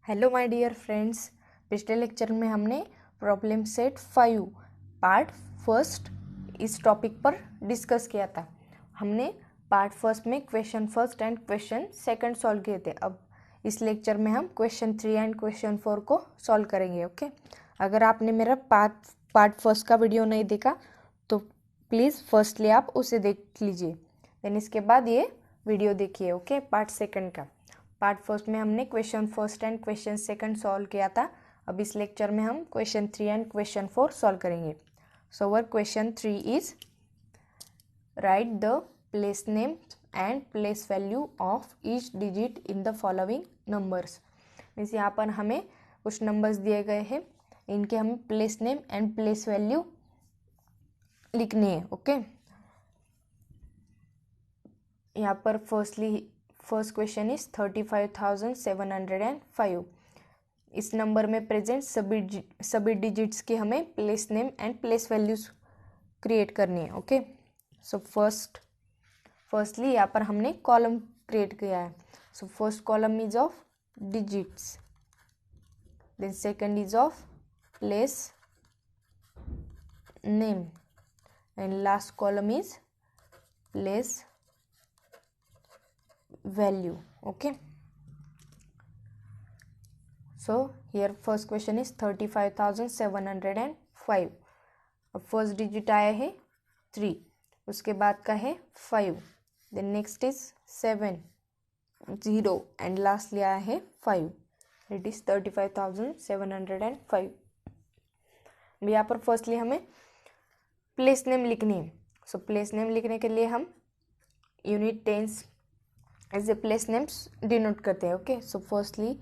Hello my dear friends. पिछले lecture में हमने प्रॉब्लम सेट 5 पार्ट फर्स्ट इस टॉपिक पर डिस्कस किया था। हमने पार्ट फर्स्ट में question first and question second solve किए थे। अब इस लेक्चर में हम क्वेश्चन 3 एंड क्वेश्चन 4 को सॉल्व करेंगे। ओके, अगर आपने मेरा पार्ट फर्स्ट का वीडियो नहीं देखा तो प्लीज़ फर्स्टली आप उसे देख लीजिए, देन इसके बाद ये वीडियो देखिए। ओके, पार्ट सेकंड का। पार्ट फर्स्ट में हमने question first and question second solve किया था। अब इस लेक्चर में हम क्वेश्चन 3 एंड क्वेश्चन 4 सॉल्व करेंगे। So our question 3 is right the place name and place value of each digit in the following numbers. Means यहाँ पर हमें कुछ नंबर्स दिए गए हैं, इनके हमें place name and place value लिखनी है। ओके, यहाँ पर फर्स्ट क्वेश्चन इज 35,705। इस नंबर में प्रेजेंट सभी डिजिट्स की हमें place name and place values create करनी है। ओके, सो फर्स्टली यहाँ पर हमने कॉलम क्रिएट किया है। So first column is of digits, then second is of place name and last column is place value. Okay, so here first question is 35,705. अब first digit आया है 3, उसके बाद का है 5, then next is 7 0 and last लिया है 5, it is 35,705। यहाँ पर फर्स्टली हमें प्लेस नेम लिखनी है। सो प्लेस नेम लिखने के लिए हम unit tens as a place names denote करते हैं। ओके, सो फर्स्टली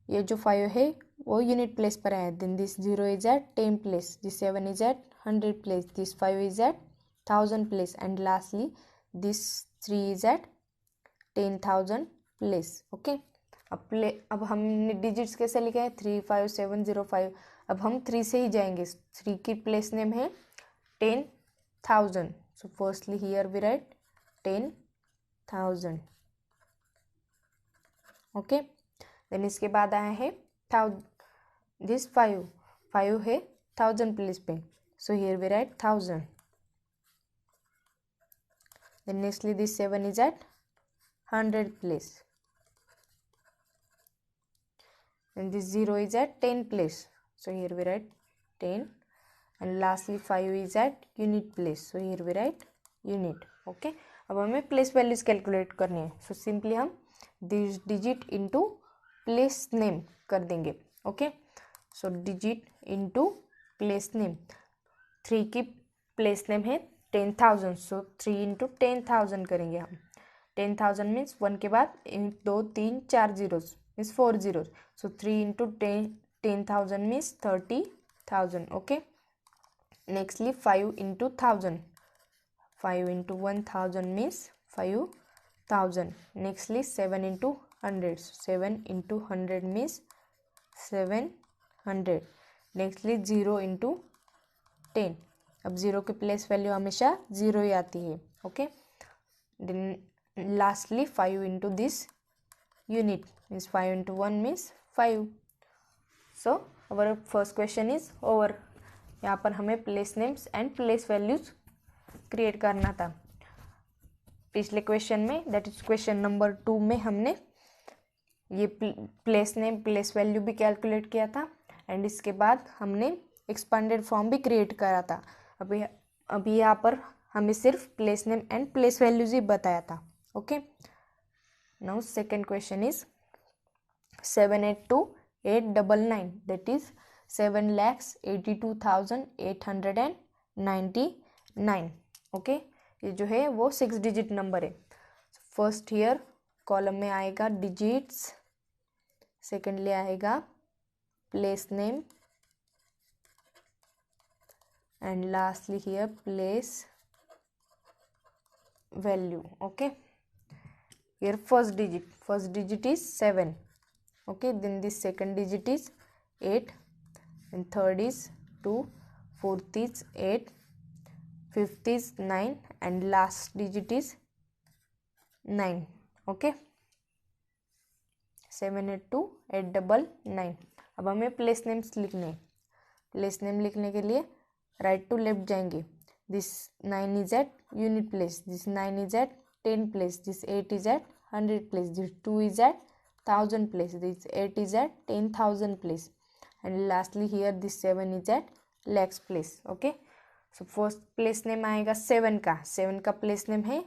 ये जो 5 है वो यूनिट प्लेस पर है, then this 0 is at 10 place, this 7 is at 100 place, this 5 is at 1000 place and lastly this 3 is at 10,000 place. Okay, अब हमने डिजिट्स कैसे लिखे हैं 35705। अब हम 3 से ही जाएंगे। 3 की प्लेस नेम है 10,000। So firstly here we write 10,000। Okay, then इसके बाद आया है दिस 5 है 1000 प्लेस पे, so here we write 1000। Then nextly this 7 is at 100 place, and this 0 is at 10 place, so here we write 10, and lastly 5 is at unit place, so here we write unit. Okay, अब हमें place values calculate करनी है। So simply हम this digit into place name कर देंगे। Okay, सो digit into place name, 3 की place name है 10,000, सो 3 into 10,000 करेंगे हम। 10,000 मीन्स 1 के बाद 2 3 4 जीरोस मीन्स 4 जीरोस, सो 3 into 10,000 means 30,000। Okay, nextly 5 into 1000, 5 into 1000 means 5,000। Nextly 7 into 100, 7 into 100 means 700। Nextly 0 into 10, अब 0 की प्लेस वैल्यू हमेशा 0 ही आती है। Okay, then lastly 5 into this unit means 5 into 1 means 5। So our first question is over. यहाँ पर हमें place names and place values create करना था। पिछले क्वेश्चन में दैट इज क्वेश्चन नंबर 2 में हमने ये प्लेस नेम प्लेस वैल्यू भी कैलकुलेट किया था एंड इसके बाद हमने एक्सपांडेड फॉर्म भी क्रिएट करा था। अभी यहाँ पर हमें सिर्फ place name and place values ही बताया था। Okay, now second question is 782,899, that is 7,82,899। Okay, ये जो है वो 6 डिजिट नंबर है। फर्स्ट हियर कॉलम में आएगा डिजिट्स, सेकेंडली आएगा place name and lastly here place value. Okay, here first digit is 7. Okay, then this second digit is 8, and third is 2, fourth is 8, fifth is 9, and last digit is 9. Okay, 782899। अब हमें place names लिखने हैं। Place name लिखने के लिए right to left जाएंगे। This 9 is at unit place, this 9 is at 10 place, this 8 is at 100 place, this 2 is at 1000 place, this 8 is at 10,000 place, and lastly here this 7 is at lakhs place. Okay, so first place name आएगा 7 का, 7 का place name है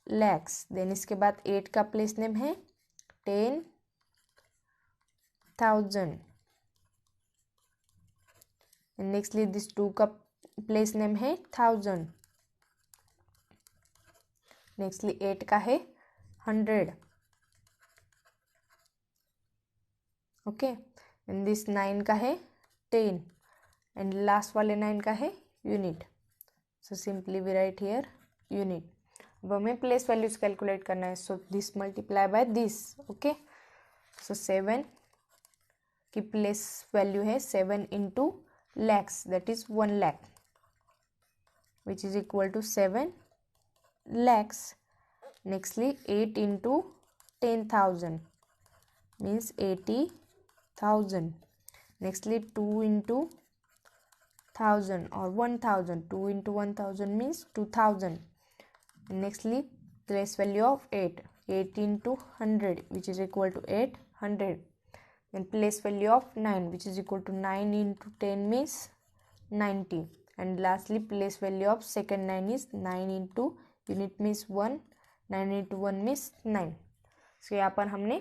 lakhs, then इसके बाद 8 का place name है 10,000, and nextly this 2 का place name है 1000, nextly 8 का है 100. ओके, एंड दिस 9 का है 10, एंड लास्ट वाले 9 का है unit. So simply we write here unit. अब हमें प्लेस वैल्यूज कैलकुलेट करना है. So this multiply by this. Okay, so 7 की प्लेस वैल्यू है 7 into lakhs, that is 1 lakh, which is equal to 7 lakhs. Nextly 8 into 10,000 means 80,000. Nextly 2 into 1000 or 1000. 2 into 1000 means 2000. Nextly place value of 8. 8 into 100 which is equal to 800. Then place value of 9 which is equal to 9 into 10 means 90. And lastly place value of second 9 is 9 into unit means 1. 9 into 1 means 9. So यहाँ पर हमने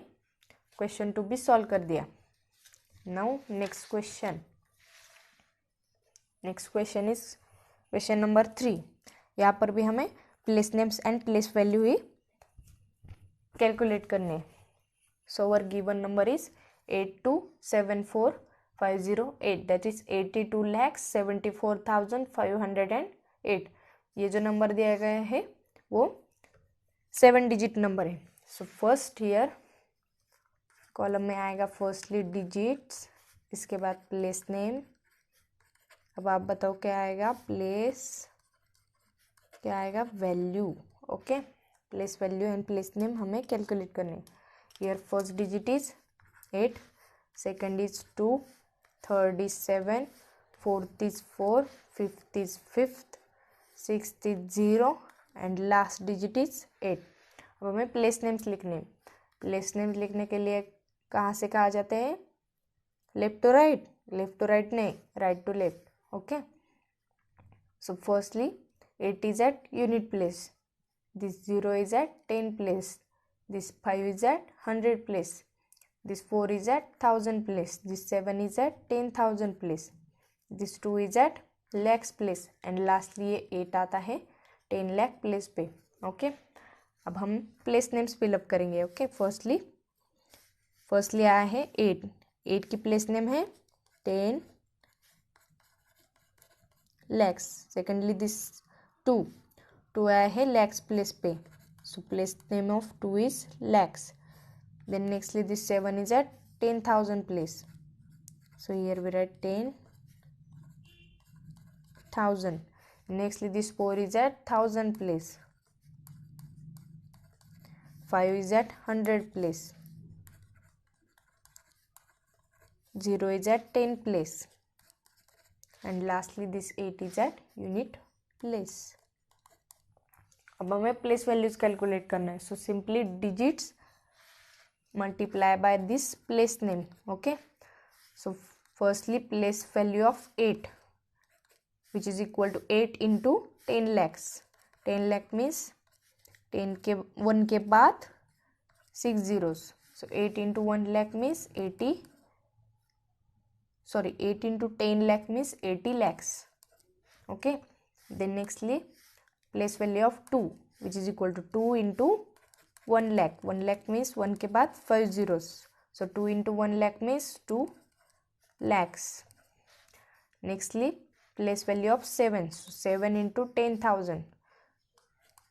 question 2 भी solve कर दिया. Now next question. Next question is question number 3. यहाँ पर भी हमें place names and place value ही कैलकुलेट करने. So our given number is 8274508, that is 82,74,508. ये जो नंबर दिया गया है वो 7 डिजिट नंबर है. सो फर्स्ट हियर कॉलम में आएगा फर्स्टली डिजिट्स, इसके बाद प्लेस नेम. अब आप बताओ क्या आएगा? प्लेस, क्या आएगा? Value. Okay, place value and place name हमें कैलकुलेट करने. Here first digit is 8, second is 2, third is 7, fourth is 4, fifth is 5th, sixth is 0 and last digit is 8. अब हमें प्लेस नेम्स लिखने. प्लेस नेम्स लिखने के लिए कहाँ से कहाँ जाते हैं? Left to right. Left to right नहीं, right to left. Okay, so firstly 8 is at unit place, this 0 is at 10 place, this 5 is at 100 place, this 4 is at 1000 place, this 7 is at 10,000 place, this 2 is at lakhs place, and lastly ये 8 आता है 10 lakh place पे. Okay, अब हम place names fill up करेंगे. Okay, firstly आया है 8. 8 की प्लेस नेम है 10 lakhs. सेकेंडली दिस 2 आया है लैक्स प्लेस पे. So place name of 2 is lakhs. Then nextly this 7 is at 10,000 place. So here we write 10,000. Nextly this 4 is at 1000 place. 5 is at 100 place. 0 is at 10 place. And lastly this 8 is at unit place. अब हमें place values calculate करना है. So simply digits multiply by this place name. Okay, so firstly place value of 8 which is equal to 8 into 10 lakhs. 10 lakh means 10 के 1 के बाद 6 zeros. So 8 into 1 lakh means 8 into 10 lakh means 80 lakhs. Okay, then nextly place value of 2 which is equal to 2 into 1 lakh. 1 lakh means 1 के बाद 5 zeros. So 2 into 1 lakh means 2 lakhs. Nextly place value of 7. So 7 into 10,000.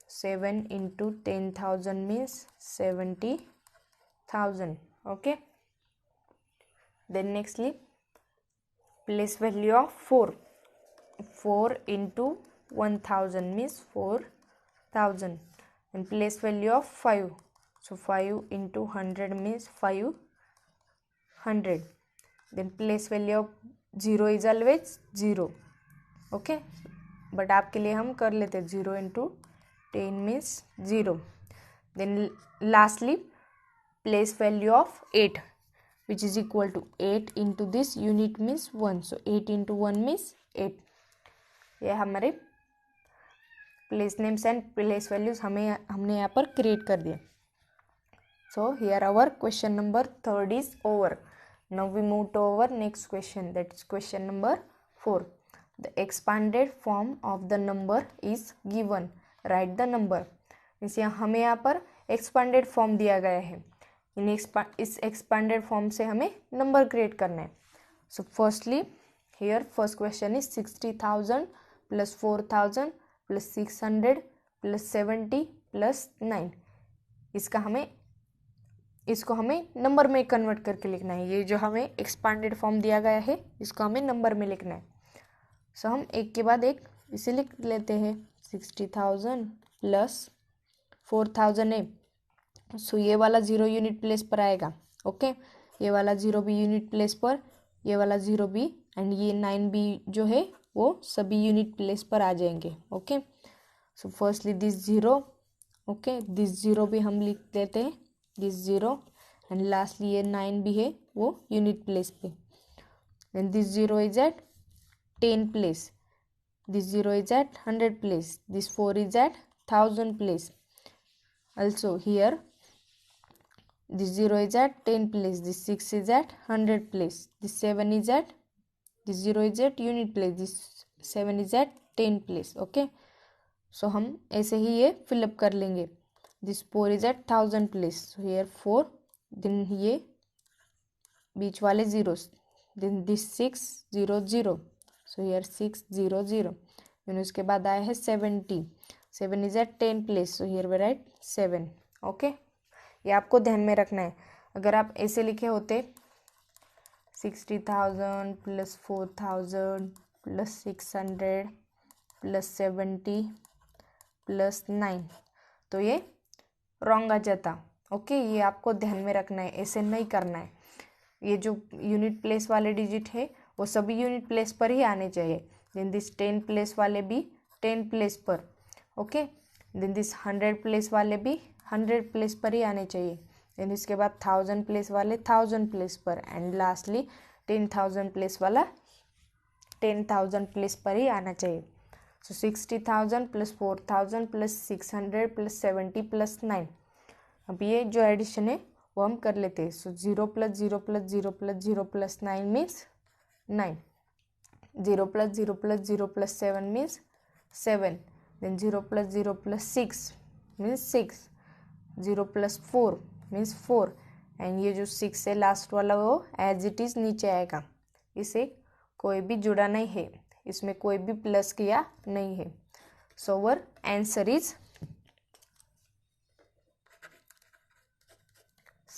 7 into 10,000 means 70,000. Okay, then nextly place value of 4. 4 into 1000 means 4,000. and place value of 5. So 5 into 100 means 500. Then place value of 0 is always 0. Okay. But आपके लिए हम कर लेते 0 into 10 means 0. Then lastly place value of 8, which is equal to 8 into this unit means 1. So 8 into 1 means 8. ये हमारे place names and place values हमने यहाँ पर क्रिएट कर दिए. So here our question number 3 is over. Now we move to our next question, that is question number 4. The expanded form of the number is given. Write the number. इसे हमें यहाँ पर expanded form दिया गया है. इस expanded form से हमें number create करना है. So firstly here first question is 60,000 plus 4,000 plus 600 plus 70 plus 9. इसको हमें नंबर में कन्वर्ट करके लिखना है. ये जो हमें एक्सपांडेड फॉर्म दिया गया है इसको हमें नंबर में लिखना है. सो हम एक के बाद एक इसे लिख लेते हैं. 60,000 प्लस 4,000 है. सो ये वाला 0 यूनिट प्लेस पर आएगा. ओके. ये वाला 0 भी यूनिट प्लेस पर, ये वाला 0 भी एंड ये 9 भी जो है वो सभी यूनिट प्लेस पर आ जाएंगे. Okay. So firstly this 0. Okay. This 0 भी हम लिख देते हैं. दिस 0 एंड लास्टली ये 9 भी है वो यूनिट प्लेस पे. Then this 0 is at 10 place. This 0 is at 100 place. This 4 is at 1000 place. Also here this 0 is at 10 place. This 6 is at 100 place. This 7 is at, this 0 is at unit place. This 7 is at 10 place. Okay. So हम ऐसे ही ये fill up कर लेंगे. This 4 is at 1000 place. So here 4. Then ये बीच वाले zeros. Then this 6 0 0. So here 6 0 0. Then उसके बाद आया है 70. 7 is at 10 place. So here we write 7. Okay. ये आपको ध्यान में रखना है. अगर आप ऐसे लिखे होते 60,000 plus 4,000 plus 600 plus 70 plus 9 तो ये रॉन्ग आ जाता. ओके. ये आपको ध्यान में रखना है. ऐसे नहीं करना है. ये जो यूनिट प्लेस वाले डिजिट है वो सभी यूनिट प्लेस पर ही आने चाहिए. देन दिस 10 प्लेस वाले भी 10 प्लेस पर. ओके. देन दिस 100 प्लेस वाले भी 100 प्लेस पर ही आने चाहिए. देन इसके बाद 1000 प्लेस वाले 1000 प्लेस पर एंड लास्टली 10,000 प्लेस वाला 10,000 प्लेस पर ही आना चाहिए. सो 60,000 प्लस 4,000 प्लस 600 प्लस 70 प्लस 9. अब ये जो एडिशन है वो हम कर लेते हैं. सो 0 plus 0 plus 0 plus 0 plus 9 means 9. 0 plus 0 plus 0 plus 7 means 7. Then 0 plus 0 plus 6 means 6. 0 plus 4 means 4. And ये जो 6 है लास्ट वाला वो एज इट इज़ नीचे आएगा. इसे कोई भी जुड़ा नहीं है. इसमें कोई भी प्लस किया नहीं है. सो अवर आंसर इज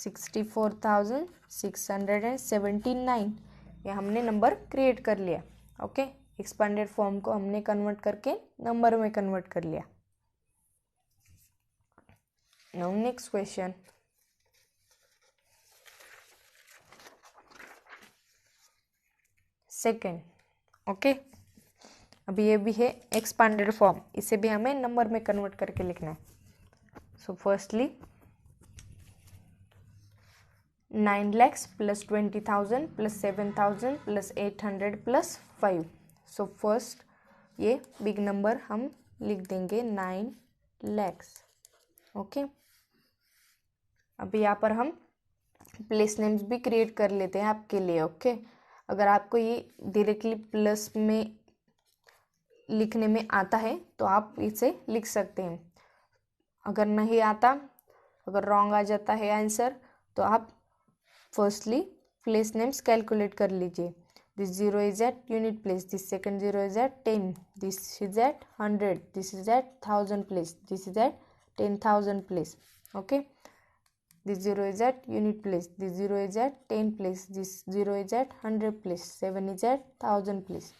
64,679. ये हमने नंबर क्रिएट कर लिया. ओके. एक्सपांडेड फॉर्म को हमने कन्वर्ट करके नंबर में कन्वर्ट कर लिया. Now next question. Second. Okay. अभी ये भी है एक्सपांडेड फॉर्म. इसे भी हमें नंबर में कन्वर्ट करके लिखना है. So firstly 9 lakhs plus 20,000 plus 7,000 plus 800 plus 5. So first ये बिग नंबर हम लिख देंगे 9 lakhs. ओके. अभी यहाँ पर हम प्लेस नेम्स भी क्रिएट कर लेते हैं आपके लिए. ओके. अगर आपको ये डायरेक्टली प्लस में लिखने में आता है तो आप इसे लिख सकते हैं. अगर नहीं आता, अगर रॉन्ग आ जाता है आंसर, तो आप फर्स्टली प्लेस नेम्स कैलकुलेट कर लीजिए. This 0 is at unit place. This second 0 is at 10. This is at 100. This is at 1000 place. This is at 10,000 place. Okay. This 0 is at unit place. This 0 is at 10 place. This 0 is at 100 place. 7 is at 1000 place.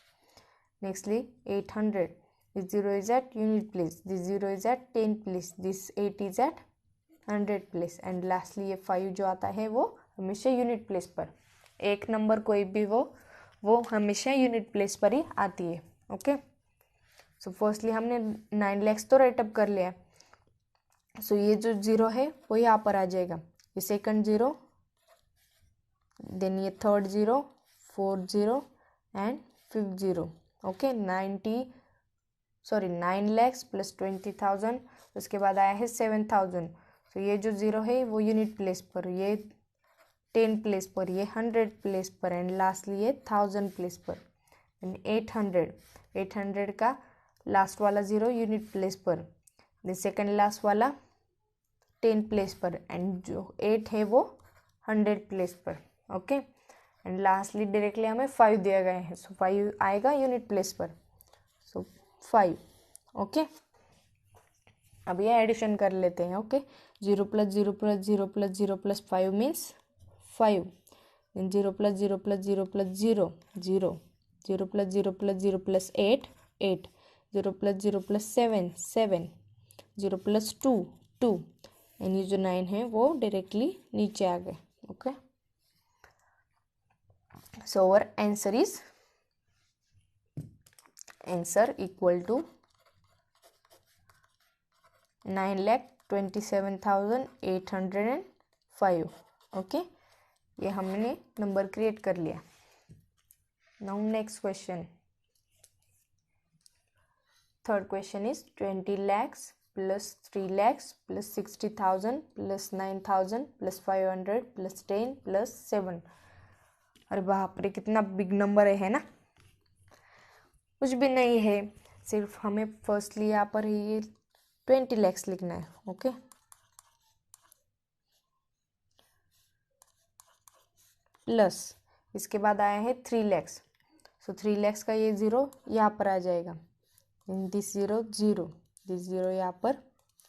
Nextly 800. This 0 is at unit place. This 0 is at 10 place. This 8 is at 100 place, and lastly ये 5 जो आता है वो हमेशा unit place पर, एक number कोई भी वो हमेशा यूनिट प्लेस पर ही आती है। ओके, सो फर्स्टली हमने 9 lakhs तो राइटअप कर लिया। सो ये जो 0 है वो यहाँ पर आ जाएगा, ये सेकंड 0, देन ये third 0, fourth 0 and fifth 0। Okay, 9 lakhs plus 20,000, उसके बाद आया है 7,000। तो ये जो 0 है वो यूनिट प्लेस पर, ये 10 प्लेस पर, ये 100 प्लेस पर, एंड लास्टली ये 1000 प्लेस पर। एंड 800 का लास्ट वाला 0 यूनिट प्लेस पर, द सेकंड लास्ट वाला 10 प्लेस पर, एंड जो 8 है वो 100 प्लेस पर। ओके, एंड लास्टली डायरेक्टली हमें 5 दिया गया है, सो 5 आएगा यूनिट प्लेस पर, सो 5। ओके, अब ये एडिशन कर लेते हैं। ओके, 0 + 0 + 0 + 0 + 5 मीन्स 5, देन 0 + 0 + 0 + 0 0, 0 + 0 + 0 + 8 8, 0 + 0 + 7 7, 0 + 2 2, एंड ये जो 9 है वो डायरेक्टली नीचे आ गए। Okay, so our answer is equal to 9,27,805। Okay, ये हमने नंबर क्रिएट कर लिया। Now next question, third question is 20 lakhs plus 3 lakhs plus 60,000 plus 9,000 plus 500 plus 10 plus 7। अरे बाप रे, कितना बिग नंबर है ना। कुछ भी नहीं है, सिर्फ हमें फर्स्टली यहाँ पर ये 20 lakhs लिखना है। ओके, प्लस इसके बाद आया है 3 lakhs, सो 3 lakhs का ये 0 यहाँ पर आ जाएगा, दिस 0 0, दिस 0 यहाँ पर,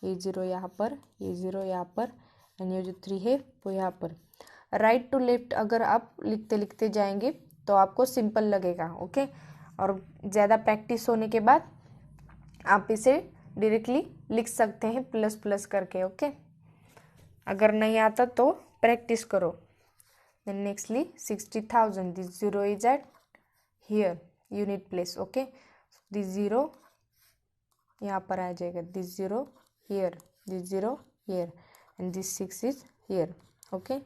ये 0 यहाँ पर, ये 0 यहाँ पर, एंड ये जो 3 है वो यहाँ पर। राइट टू लेफ्ट अगर आप लिखते लिखते जाएंगे तो आपको सिंपल लगेगा। ओके, और ज़्यादा प्रैक्टिस होने के बाद आप इसे डायरेक्टली लिख सकते हैं प्लस प्लस करके। ओके, अगर नहीं आता तो प्रैक्टिस करो। Then nextly 60,000, this 0 is at here unit place. Okay, this 0 यहाँ पर आ जाएगा, this 0 here, this 0 here, and this 6 is here. Okay,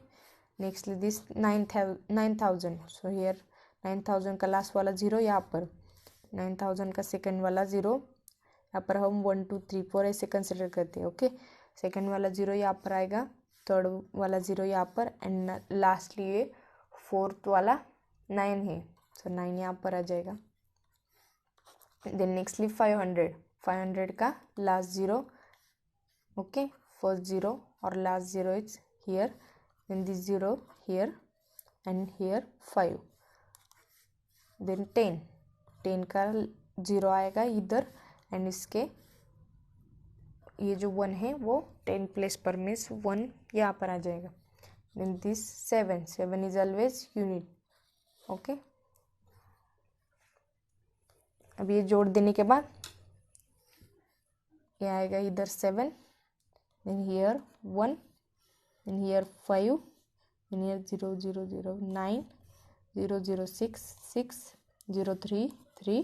nextly this 9,000, so here 9,000 का लास्ट वाला 0 यहाँ पर, 9,000 का सेकंड वाला 0 यहाँ पर, हम 1 2 3 4 ऐसे कंसिडर करते हैं। ओके, सेकंड वाला 0 यहाँ पर आएगा, थर्ड वाला 0 यहाँ पर, एंड लास्टली ये फोर्थ वाला 9 है, सो 9 यहाँ पर आ जाएगा। देन नेक्स्टली 500 का लास्ट 0, ओके, फर्स्ट 0 और last 0 is here, then this 0 here and here 5। Then 10 का 0 आएगा इधर, एंड इसके ये जो 1 है वो 10 प्लेस पर, मीन्स 1 यहाँ पर आ जाएगा। Then this 7 is always unit. Okay, अब ये जोड़ देने के बाद ये आएगा इधर 7, then here 1, then here 5, then here 0 0 0 9 0 0 6 6 0 3 3,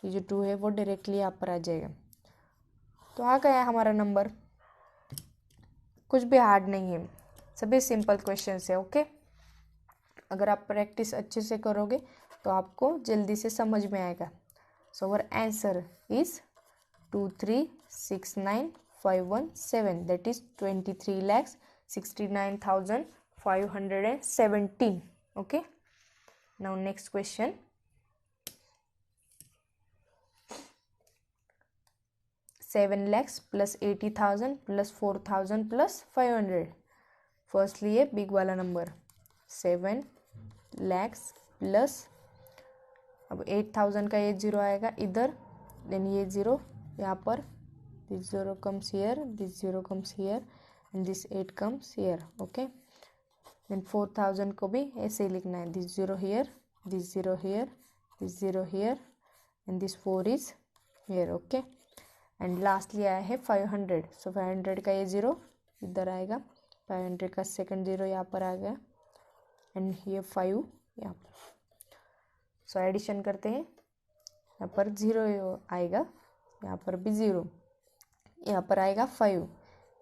ये जो 2 है वो डायरेक्टली यहाँ पर आ जाएगा। तो आ गया हमारा नंबर। कुछ भी हार्ड नहीं है, सभी सिंपल क्वेश्चंस है। ओके, अगर आप प्रैक्टिस अच्छे से करोगे तो आपको जल्दी से समझ में आएगा। So our answer is 2369,517, that is 23,69,517। Okay, now next question, $7 lakhs plus 80,000 plus 4,000 plus 500। Firstly ये बिग वाला नंबर 7 lakhs प्लस, अब 8,000 का ये 0 आएगा इधर, देन ये 0 यहाँ पर, this 0 comes here, this 0 comes here, and this 8 comes here. Okay, then 4,000 को भी ऐसे ही लिखना है, this 0 here, this 0 here, this 0 here, and this 4 is here. Okay, and lastly आया है 500, सो 500 का ये 0 इधर आएगा, 500 का सेकंड ज़ीरो यहाँ पर आ गया, एंड ये 5 यहाँ पर। सो एडिशन करते हैं, यहाँ पर 0 आएगा, यहाँ पर भी 0, यहाँ पर आएगा 5,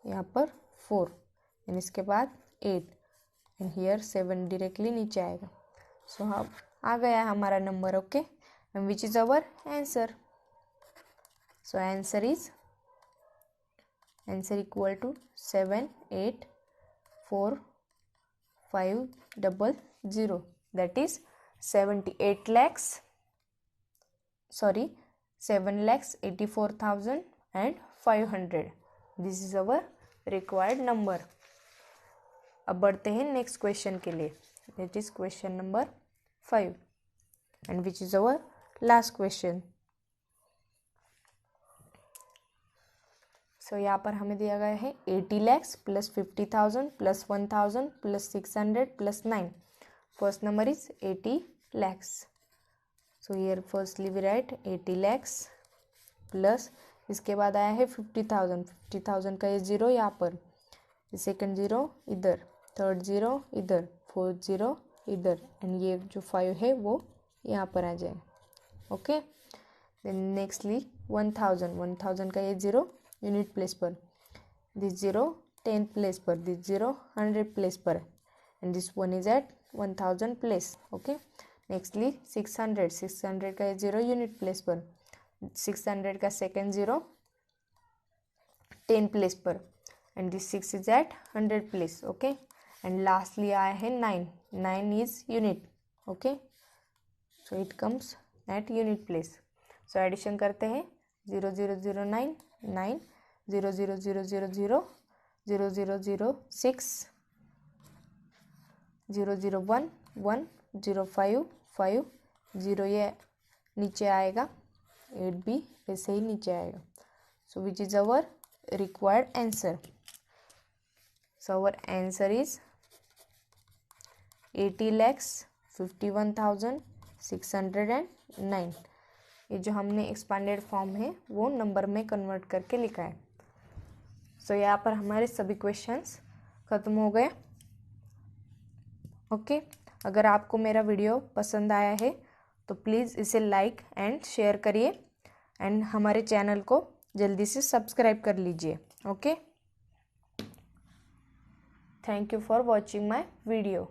यहाँ पर 4, एंड इसके बाद 8, एंड हियर 7 डायरेक्टली नीचे आएगा। सो अब आ गया है हमारा number. Okay, and which is our answer? So answer equal to 784,500, that is 7,84,500. This is our required number. अब बढ़ते हैं नेक्स्ट क्वेश्चन के लिए, that is question number 5, and which is our last question. सो यहाँ पर हमें दिया गया है 80 lakhs plus 50,000 plus 1,000 plus 600 plus 9. First number is 80 lakhs. So here firstly we write 80 lakhs plus, इसके बाद आया है 50,000. 50,000 का ये ज़ीरो यहाँ पर, सेकंड ज़ीरो इधर, थर्ड ज़ीरो इधर, फोर्थ ज़ीरो इधर, एंड ये जो 5 है वो यहाँ पर आ जाए. ओके, देन नेक्स्टली 1,000 का ये ज़ीरो यूनिट प्लेस पर, दिस ज़ीरो 10 प्लेस पर, दिस ज़ीरो 100 प्लेस पर, and this one is at 1,000 place. Okay, nextly 600 का ये ज़ीरो यूनिट प्लेस पर, 600 का सेकेंड ज़ीरो 10 प्लेस पर, and this 6 is at 100 place. Okay, and lastly आया है 9 is unit. Okay, so it comes at unit place. So addition करते हैं 0 0 0 9 9 0 0 0 0 0 0 0 0 6 0 0 1 1 0 5 5 0, ये नीचे आएगा, 8 भी वैसे ही नीचे आएगा. So which is our required answer? So our answer is 80,51,609. ये जो हमने एक्सपांडेड फॉर्म है वो नंबर में कन्वर्ट करके लिखा है. सो यहाँ पर हमारे सभी क्वेश्चंस ख़त्म हो गए. ओके, अगर आपको मेरा वीडियो पसंद आया है तो प्लीज़ इसे लाइक एंड शेयर करिए, एंड हमारे चैनल को जल्दी से सब्सक्राइब कर लीजिए. Okay, thank you for watching my video.